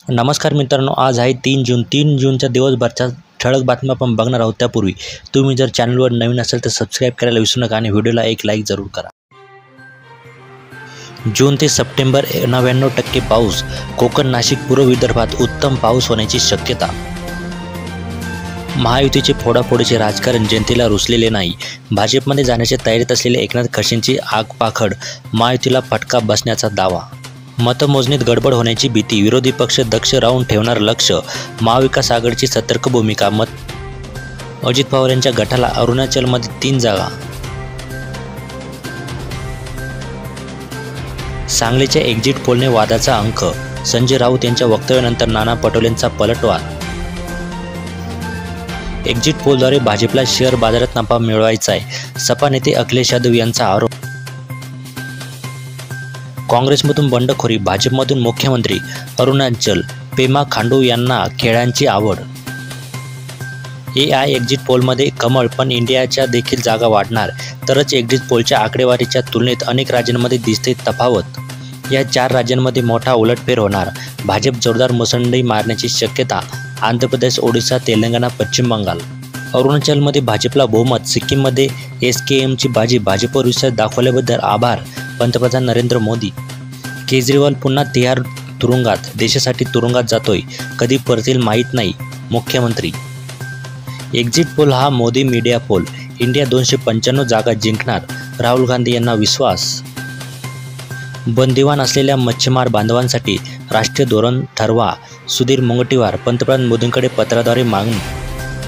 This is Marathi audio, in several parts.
नमस्कार मित्रांनो, आज आहे 3 जून. 3 जूनच्या दिवसभरच्या ठळक बातम्या आपण बघणार आहोत. त्यापूर्वी तुम्ही जर चॅनलवर नवीन असाल तर सबस्क्राईब करायला विसरू नका आणि व्हिडिओला एक लाईक जरूर करा. जून ते सप्टेंबर 99% पाऊस. कोकण, नाशिक, पूर्व विदर्भात उत्तम पाऊस होण्याची शक्यता. महायुतीचे फोडाफोडीचे राजकारण जनतेला रुचलेले नाही. भाजपमध्ये जाण्याच्या तयारीत असलेले एकनाथ खडसेंची आगपाखड. महायुतीला फटका बसण्याचा दावा. मतमोजणीत गडबड होण्याची भीती. विरोधी पक्ष दक्ष राहून ठेवणार लक्ष. महाविकास आघाडीची सतर्क भूमिका. अजित पवार यांच्या गटाला अरुणाचलमध्ये 3 जागा. सांगलीच्या एक्झिट पोलने वादाचा अंक. संजय राऊत यांच्या वक्तव्यानंतर नाना पटोलेंचा पलटवार. एक्झिट पोलद्वारे भाजपला शेअर बाजारात नफा मिळवायचा आहे, सपा नेते अखिलेश यादव यांचा आरोप. काँग्रेसमधून बंडखोरी, भाजपमधून मुख्यमंत्री. अरुणाचल. पेमा खांडू यांना खेळांची आवड. AI एक्झिट पोलमध्ये कमळ, पण इंडियाच्या देखील जागा वाढणार. तरच एक्झिट पोलच्या आकडेवारीच्या तुलनेत अनेक राज्यांमध्ये दिसते तफावत. या 4 राज्यांमध्ये मोठा उलटफेर होणार. भाजप जोरदार मुसंडी मारण्याची शक्यता. आंध्र प्रदेश, ओडिशा, तेलंगणा, पश्चिम बंगाल. अरुणाचलमध्ये भाजपला बहुमत. सिक्कीममध्ये SKMची बाजी. भाजपवर विश्वास दाखवल्याबद्दल आभार, पंतप्रधान नरेंद्र मोदी. केजरीवाल पुन्हा तिहार तुरुंगात. देशासाठी तुरुंगात जातोय, कधी परतील माहीत नाही, मुख्यमंत्री. एक्झिट पोल हा मोदी मीडिया पोल. इंडिया 295 जागा जिंकणार, राहुल गांधी यांना विश्वास. बंदिवान असलेल्या मच्छीमार बांधवांसाठी राष्ट्रीय धोरण ठरवा. सुधीर मुनगंटीवार. पंतप्रधान मोदींकडे पत्राद्वारे मागणी.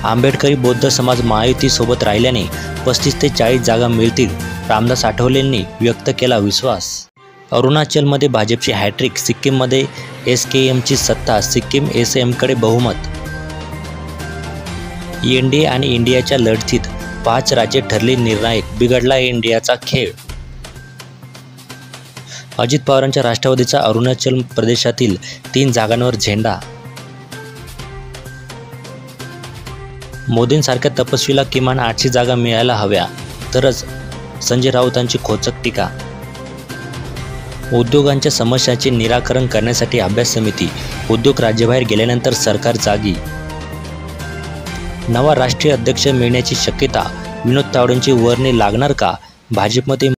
आंबेडकरी बौद्ध समाज महायुतीसोबत राहिल्याने 35 ते 40 जागा मिळतील, रामदास आठवलेंनी व्यक्त केला विश्वास. अरुणाचलमध्ये भाजपची हॅट्रिक. सिक्कीममध्ये SKMची सत्ता. सिक्कीम SMकडे बहुमत. NDA आणि इंडियाच्या लढतीत 5 राज्ये ठरली निर्णायक. बिघडला इंडियाचा खेळ. अजित पवारांच्या राष्ट्रवादीचा अरुणाचल प्रदेशातील 3 जागांवर झेंडा. मोदींसारख्या तपस्वीला किमान 800 जागा मिळायला हव्या, तरच. संजय राऊतांची खोचक टीका. उद्योगांच्या समस्यांचे निराकरण करण्यासाठी अभ्यास समिती. उद्योग राज्याबाहेर गेल्यानंतर सरकार जागी. नवा राष्ट्रीय अध्यक्ष मिळण्याची शक्यता. विनोद तावडेंची वर्णी लागणार का? भाजपमध्ये